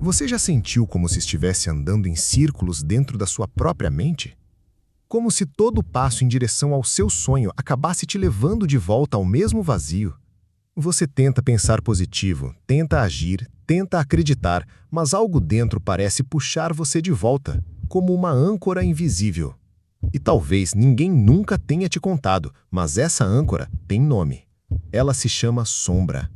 Você já sentiu como se estivesse andando em círculos dentro da sua própria mente? Como se todo passo em direção ao seu sonho acabasse te levando de volta ao mesmo vazio? Você tenta pensar positivo, tenta agir, tenta acreditar, mas algo dentro parece puxar você de volta, como uma âncora invisível. E talvez ninguém nunca tenha te contado, mas essa âncora tem nome. Ela se chama sombra.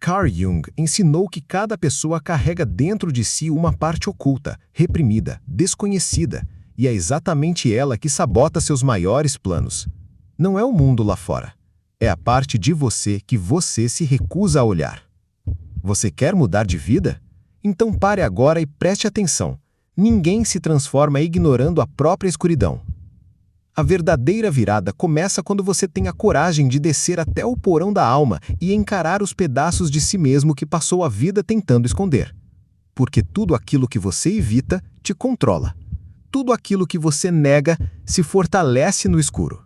Carl Jung ensinou que cada pessoa carrega dentro de si uma parte oculta, reprimida, desconhecida, e é exatamente ela que sabota seus maiores planos. Não é o mundo lá fora. É a parte de você que você se recusa a olhar. Você quer mudar de vida? Então pare agora e preste atenção. Ninguém se transforma ignorando a própria escuridão. A verdadeira virada começa quando você tem a coragem de descer até o porão da alma e encarar os pedaços de si mesmo que passou a vida tentando esconder. Porque tudo aquilo que você evita te controla. Tudo aquilo que você nega se fortalece no escuro.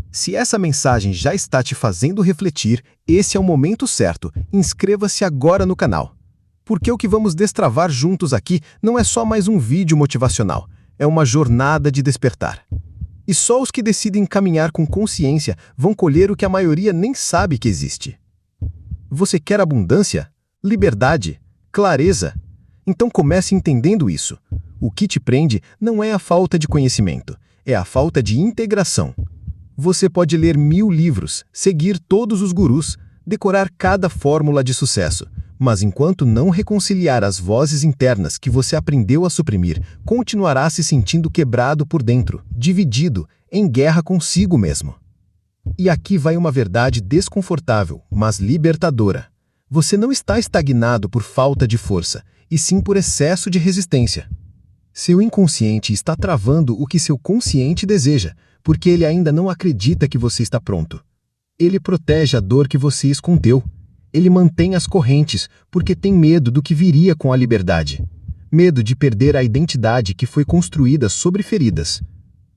Se essa mensagem já está te fazendo refletir, esse é o momento certo. Inscreva-se agora no canal. Porque o que vamos destravar juntos aqui não é só mais um vídeo motivacional, é uma jornada de despertar. E só os que decidem caminhar com consciência vão colher o que a maioria nem sabe que existe. Você quer abundância? Liberdade? Clareza? Então comece entendendo isso. O que te prende não é a falta de conhecimento, é a falta de integração. Você pode ler 1000 livros, seguir todos os gurus, decorar cada fórmula de sucesso, mas enquanto não reconciliar as vozes internas que você aprendeu a suprimir, continuará se sentindo quebrado por dentro, dividido, em guerra consigo mesmo. E aqui vai uma verdade desconfortável, mas libertadora. Você não está estagnado por falta de força, e sim por excesso de resistência. Seu inconsciente está travando o que seu consciente deseja, porque ele ainda não acredita que você está pronto. Ele protege a dor que você escondeu. Ele mantém as correntes, porque tem medo do que viria com a liberdade. Medo de perder a identidade que foi construída sobre feridas.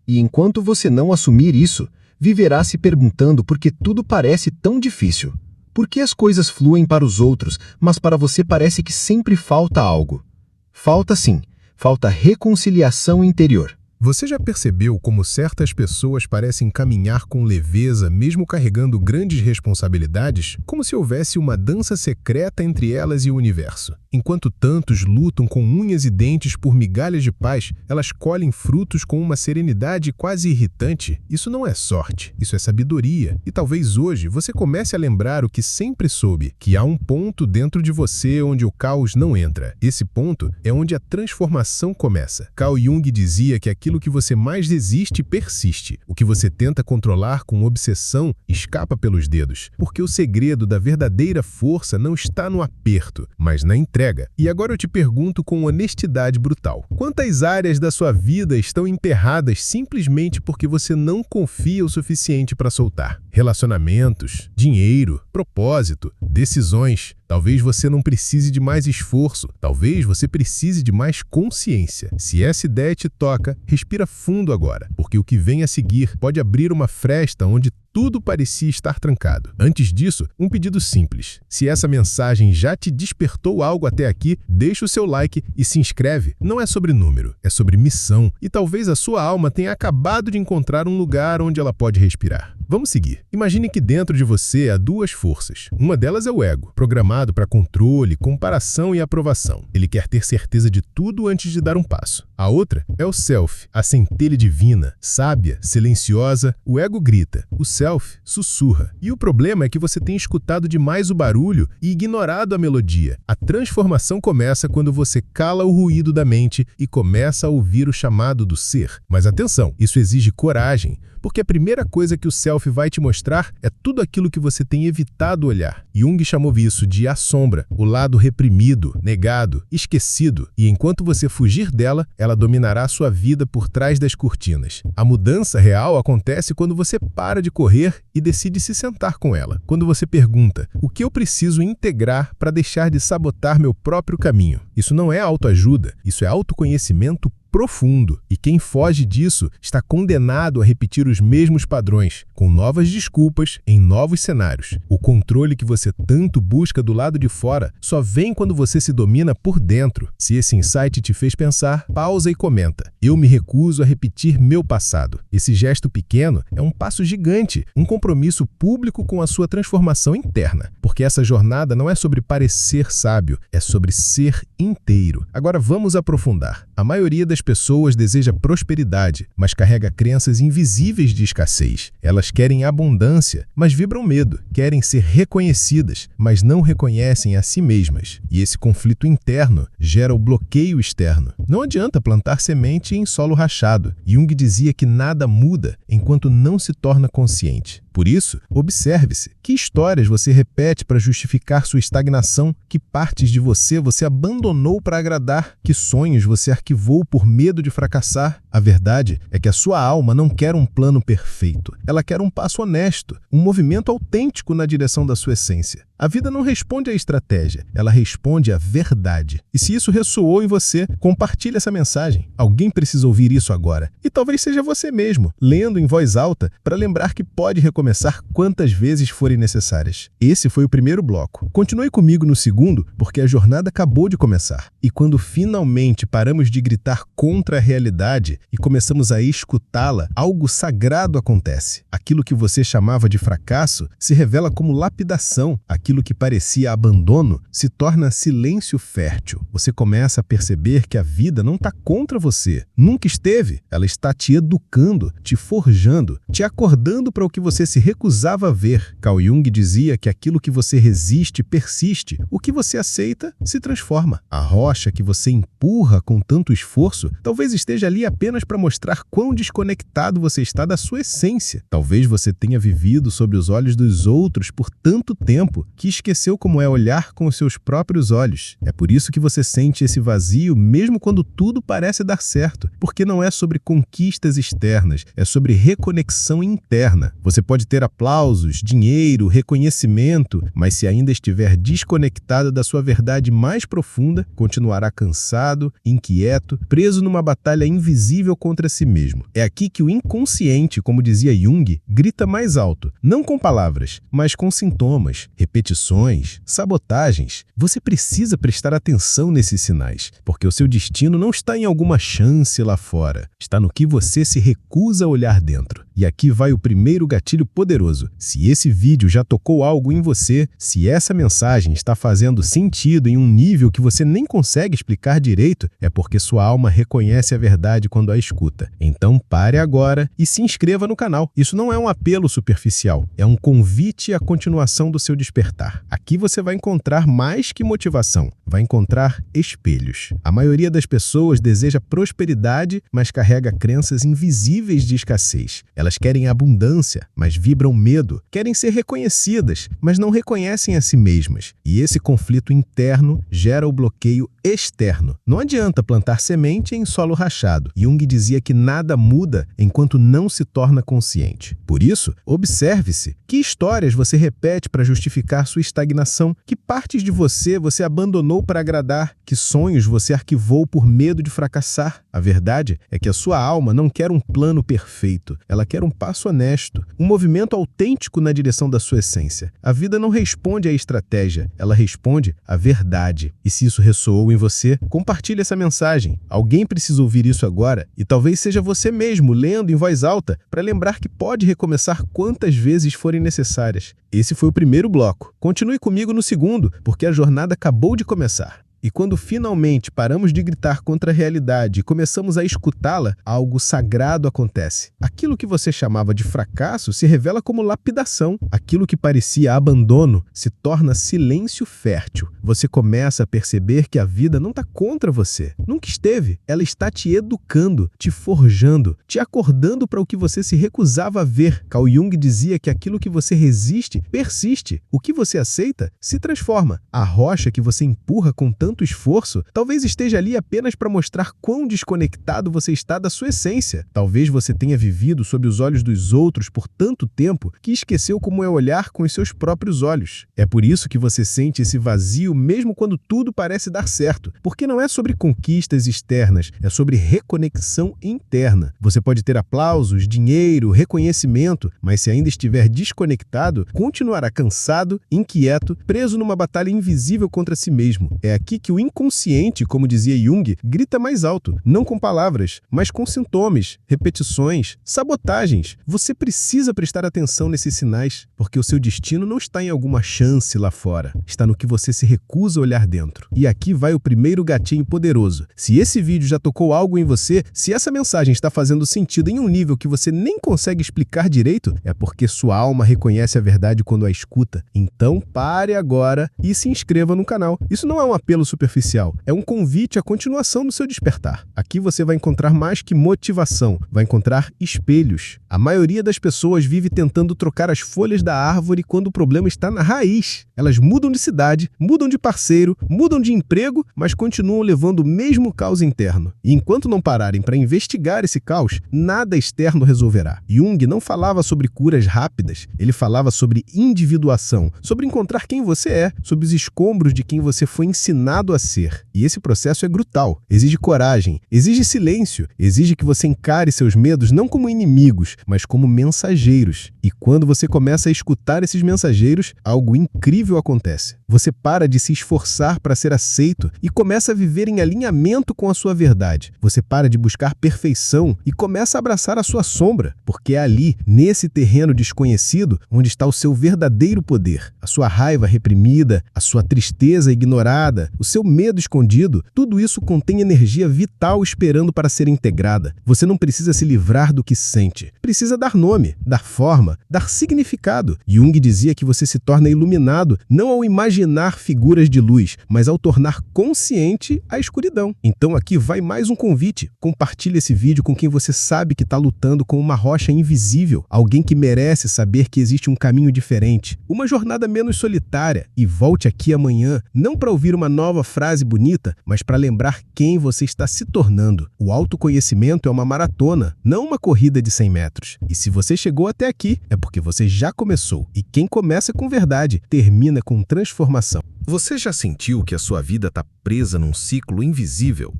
E enquanto você não assumir isso, viverá se perguntando por que tudo parece tão difícil. Por que as coisas fluem para os outros, mas para você parece que sempre falta algo? Falta sim, falta reconciliação interior. Você já percebeu como certas pessoas parecem caminhar com leveza, mesmo carregando grandes responsabilidades, como se houvesse uma dança secreta entre elas e o universo? Enquanto tantos lutam com unhas e dentes por migalhas de paz, elas colhem frutos com uma serenidade quase irritante. Isso não é sorte, isso é sabedoria. E talvez hoje você comece a lembrar o que sempre soube, que há um ponto dentro de você onde o caos não entra. Esse ponto é onde a transformação começa. Carl Jung dizia que aquilo que você mais resiste persiste. O que você tenta controlar com obsessão escapa pelos dedos. Porque o segredo da verdadeira força não está no aperto, mas na entrega. E agora eu te pergunto com honestidade brutal. Quantas áreas da sua vida estão emperradas simplesmente porque você não confia o suficiente para soltar? Relacionamentos, dinheiro, propósito, decisões. Talvez você não precise de mais esforço, talvez você precise de mais consciência. Se essa ideia te toca, respira fundo agora, porque o que vem a seguir pode abrir uma fresta onde tudo parecia estar trancado. Antes disso, um pedido simples. Se essa mensagem já te despertou algo até aqui, deixa o seu like e se inscreve. Não é sobre número, é sobre missão. E talvez a sua alma tenha acabado de encontrar um lugar onde ela pode respirar. Vamos seguir. Imagine que dentro de você há duas forças. Uma delas é o ego, programado para controle, comparação e aprovação. Ele quer ter certeza de tudo antes de dar um passo. A outra é o self, a centelha divina, sábia, silenciosa. O ego grita, o self sussurra. E o problema é que você tem escutado demais o barulho e ignorado a melodia. A transformação começa quando você cala o ruído da mente e começa a ouvir o chamado do ser. Mas atenção, isso exige coragem, porque a primeira coisa que o self vai te mostrar é tudo aquilo que você tem evitado olhar. Jung chamou isso de a sombra, o lado reprimido, negado, esquecido. E enquanto você fugir dela, ela dominará sua vida por trás das cortinas. A mudança real acontece quando você para de correr e decide se sentar com ela. Quando você pergunta, o que eu preciso integrar para deixar de sabotar meu próprio caminho? Isso não é autoajuda, isso é autoconhecimento profundo, e quem foge disso está condenado a repetir os mesmos padrões, com novas desculpas em novos cenários. O controle que você tanto busca do lado de fora só vem quando você se domina por dentro. Se esse insight te fez pensar, pausa e comenta. Eu me recuso a repetir meu passado. Esse gesto pequeno é um passo gigante, um compromisso público com a sua transformação interna, porque essa jornada não é sobre parecer sábio, é sobre ser inteiro. Agora vamos aprofundar. A maioria das pessoas deseja prosperidade, mas carrega crenças invisíveis de escassez. Elas querem abundância, mas vibram medo. Querem ser reconhecidas, mas não reconhecem a si mesmas. E esse conflito interno gera o bloqueio externo. Não adianta plantar semente em solo rachado. Jung dizia que nada muda enquanto não se torna consciente. Por isso, observe-se. Que histórias você repete para justificar sua estagnação? Que partes de você abandonou para agradar? Que sonhos você arquivou por medo de fracassar? A verdade é que a sua alma não quer um plano perfeito. Ela quer um passo honesto, um movimento autêntico na direção da sua essência. A vida não responde à estratégia, ela responde à verdade. E se isso ressoou em você, compartilhe essa mensagem. Alguém precisa ouvir isso agora. E talvez seja você mesmo, lendo em voz alta, para lembrar que pode recomeçar quantas vezes forem necessárias. Esse foi o primeiro bloco. Continue comigo no segundo, porque a jornada acabou de começar. E quando finalmente paramos de gritar contra a realidade e começamos a escutá-la, algo sagrado acontece. Aquilo que você chamava de fracasso se revela como lapidação. Aquilo que parecia abandono se torna silêncio fértil. Você começa a perceber que a vida não está contra você. Nunca esteve. Ela está te educando, te forjando, te acordando para o que você se recusava a ver. Carl Jung dizia que aquilo que você resiste persiste. O que você aceita se transforma. A rocha que você empurra com tanto esforço talvez esteja ali apenas para mostrar quão desconectado você está da sua essência. Talvez você tenha vivido sob os olhos dos outros por tanto tempo que esqueceu como é olhar com os seus próprios olhos. É por isso que você sente esse vazio mesmo quando tudo parece dar certo, porque não é sobre conquistas externas, é sobre reconexão interna. Você pode ter aplausos, dinheiro, reconhecimento, mas se ainda estiver desconectado da sua verdade mais profunda, continuará cansado, inquieto, preso numa batalha invisível contra si mesmo. É aqui que o inconsciente, como dizia Jung, grita mais alto, não com palavras, mas com sintomas, repetições, sabotagens. Você precisa prestar atenção nesses sinais, porque o seu destino não está em alguma chance lá fora, está no que você se recusa a olhar dentro. E aqui vai o primeiro gatilho poderoso. Se esse vídeo já tocou algo em você, se essa mensagem está fazendo sentido em um nível que você nem consegue explicar direito, é porque sua alma reconhece a verdade quando a escuta. Então pare agora e se inscreva no canal. Isso não é um apelo superficial, é um convite à continuação do seu despertar. Aqui você vai encontrar mais que motivação, vai encontrar espelhos. A maioria das pessoas deseja prosperidade, mas carrega crenças invisíveis de escassez. Elas querem abundância, mas vibram medo. Querem ser reconhecidas, mas não reconhecem a si mesmas. E esse conflito interno gera o bloqueio externo. Não adianta plantar semente em solo rachado. Jung dizia que nada muda enquanto não se torna consciente. Por isso, observe-se. Que histórias você repete para justificar sua estagnação? Que partes de você abandonou para agradar? Que sonhos você arquivou por medo de fracassar? A verdade é que a sua alma não quer um plano perfeito. Ela quer um passo honesto, um movimento autêntico na direção da sua essência. A vida não responde à estratégia, ela responde à verdade. E se isso ressoou em você, compartilhe essa mensagem. Alguém precisa ouvir isso agora e talvez seja você mesmo lendo em voz alta para lembrar que pode recomeçar quantas vezes forem necessárias. Esse foi o primeiro bloco. Continue comigo no segundo, porque a jornada acabou de começar. E quando finalmente paramos de gritar contra a realidade e começamos a escutá-la, algo sagrado acontece. Aquilo que você chamava de fracasso se revela como lapidação. Aquilo que parecia abandono se torna silêncio fértil. Você começa a perceber que a vida não está contra você. Nunca esteve. Ela está te educando, te forjando, te acordando para o que você se recusava a ver. Carl Jung dizia que aquilo que você resiste, persiste. O que você aceita, se transforma. A rocha que você empurra com tanto tanto esforço, talvez esteja ali apenas para mostrar quão desconectado você está da sua essência. Talvez você tenha vivido sob os olhos dos outros por tanto tempo que esqueceu como é olhar com os seus próprios olhos. É por isso que você sente esse vazio mesmo quando tudo parece dar certo, porque não é sobre conquistas externas, é sobre reconexão interna. Você pode ter aplausos, dinheiro, reconhecimento, mas se ainda estiver desconectado, continuará cansado, inquieto, preso numa batalha invisível contra si mesmo. É aqui que o inconsciente, como dizia Jung, grita mais alto, não com palavras, mas com sintomas, repetições, sabotagens. Você precisa prestar atenção nesses sinais, porque o seu destino não está em alguma chance lá fora, está no que você se recusa a olhar dentro. E aqui vai o primeiro gatinho poderoso. Se esse vídeo já tocou algo em você, se essa mensagem está fazendo sentido em um nível que você nem consegue explicar direito, é porque sua alma reconhece a verdade quando a escuta. Então pare agora e se inscreva no canal. Isso não é um apelo superficial, é um convite à continuação do seu despertar. Aqui você vai encontrar mais que motivação, vai encontrar espelhos. A maioria das pessoas vive tentando trocar as folhas da árvore quando o problema está na raiz. Elas mudam de cidade, mudam de parceiro, mudam de emprego, mas continuam levando o mesmo caos interno. E enquanto não pararem para investigar esse caos, nada externo resolverá. Jung não falava sobre curas rápidas, ele falava sobre individuação, sobre encontrar quem você é, sobre os escombros de quem você foi ensinado a ser. E esse processo é brutal, exige coragem, exige silêncio, exige que você encare seus medos não como inimigos, mas como mensageiros. E quando você começa a escutar esses mensageiros, algo incrível acontece. Você para de se esforçar para ser aceito e começa a viver em alinhamento com a sua verdade. Você para de buscar perfeição e começa a abraçar a sua sombra, porque é ali, nesse terreno desconhecido, onde está o seu verdadeiro poder. A sua raiva reprimida, a sua tristeza ignorada, o seu medo escondido, tudo isso contém energia vital esperando para ser integrada. Você não precisa se livrar do que sente. Precisa dar nome, dar forma, dar significado. Jung dizia que você se torna iluminado não ao imaginar figuras de luz, mas ao tornar consciente a escuridão. Então aqui vai mais um convite. Compartilhe esse vídeo com quem você sabe que está lutando com uma rocha invisível, alguém que merece saber que existe um caminho diferente, uma jornada menos solitária. E volte aqui amanhã, não para ouvir uma nova frase bonita, mas para lembrar quem você está se tornando. O autoconhecimento é uma maratona, não uma corrida de 100 metros. E se você chegou até aqui, é porque você já começou. E quem começa com verdade, termina com transformação. Você já sentiu que a sua vida está presa num ciclo invisível?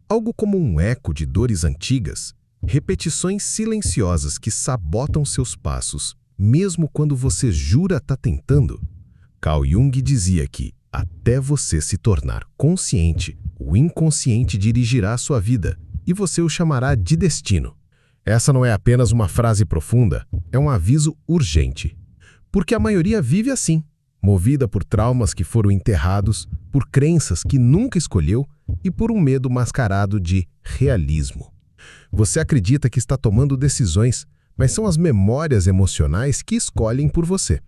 Algo como um eco de dores antigas? Repetições silenciosas que sabotam seus passos, mesmo quando você jura estar tentando? Carl Jung dizia que, até você se tornar consciente, o inconsciente dirigirá a sua vida e você o chamará de destino. Essa não é apenas uma frase profunda, é um aviso urgente. Porque a maioria vive assim, movida por traumas que foram enterrados, por crenças que nunca escolheu e por um medo mascarado de realismo. Você acredita que está tomando decisões, mas são as memórias emocionais que escolhem por você.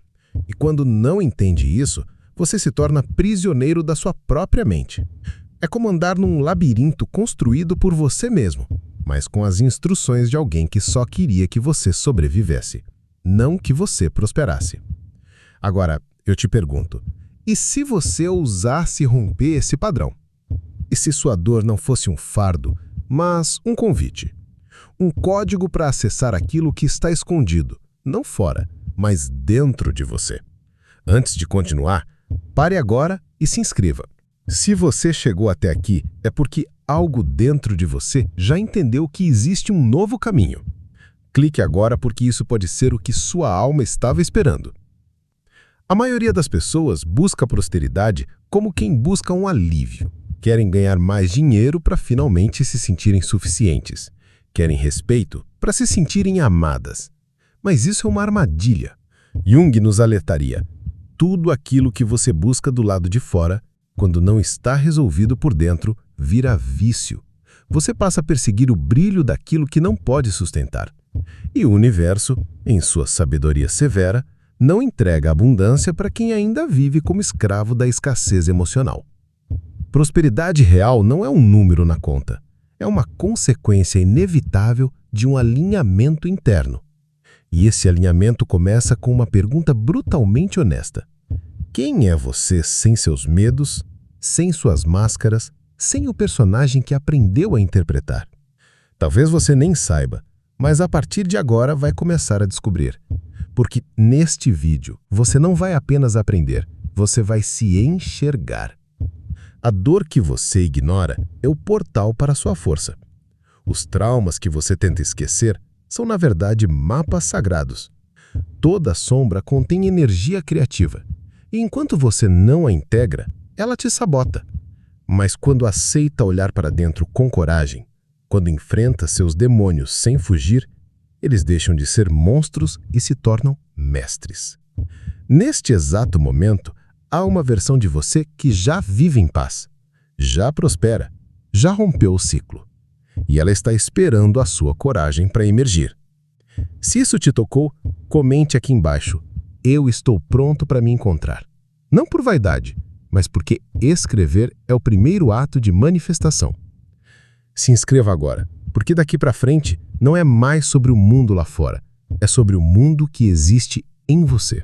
E quando não entende isso, você se torna prisioneiro da sua própria mente. É como andar num labirinto construído por você mesmo, mas com as instruções de alguém que só queria que você sobrevivesse, não que você prosperasse. Agora, eu te pergunto, e se você ousasse romper esse padrão? E se sua dor não fosse um fardo, mas um convite? Um código para acessar aquilo que está escondido, não fora, mas dentro de você. Antes de continuar, pare agora e se inscreva. Se você chegou até aqui, é porque algo dentro de você já entendeu que existe um novo caminho. Clique agora porque isso pode ser o que sua alma estava esperando. A maioria das pessoas busca prosperidade como quem busca um alívio. Querem ganhar mais dinheiro para finalmente se sentirem suficientes. Querem respeito para se sentirem amadas. Mas isso é uma armadilha. Jung nos alertaria: tudo aquilo que você busca do lado de fora, quando não está resolvido por dentro, vira vício. Você passa a perseguir o brilho daquilo que não pode sustentar. E o universo, em sua sabedoria severa, não entrega abundância para quem ainda vive como escravo da escassez emocional. Prosperidade real não é um número na conta. É uma consequência inevitável de um alinhamento interno. E esse alinhamento começa com uma pergunta brutalmente honesta. Quem é você sem seus medos, sem suas máscaras, sem o personagem que aprendeu a interpretar. Talvez você nem saiba, mas a partir de agora vai começar a descobrir. Porque neste vídeo você não vai apenas aprender, você vai se enxergar. A dor que você ignora é o portal para a sua força. Os traumas que você tenta esquecer são, na verdade, mapas sagrados. Toda sombra contém energia criativa, e enquanto você não a integra, ela te sabota. Mas quando aceita olhar para dentro com coragem, quando enfrenta seus demônios sem fugir, eles deixam de ser monstros e se tornam mestres. Neste exato momento, há uma versão de você que já vive em paz, já prospera, já rompeu o ciclo. E ela está esperando a sua coragem para emergir. Se isso te tocou, comente aqui embaixo. Eu estou pronto para me encontrar. Não por vaidade, mas porque escrever é o primeiro ato de manifestação. Se inscreva agora, porque daqui para frente não é mais sobre o mundo lá fora, é sobre o mundo que existe em você.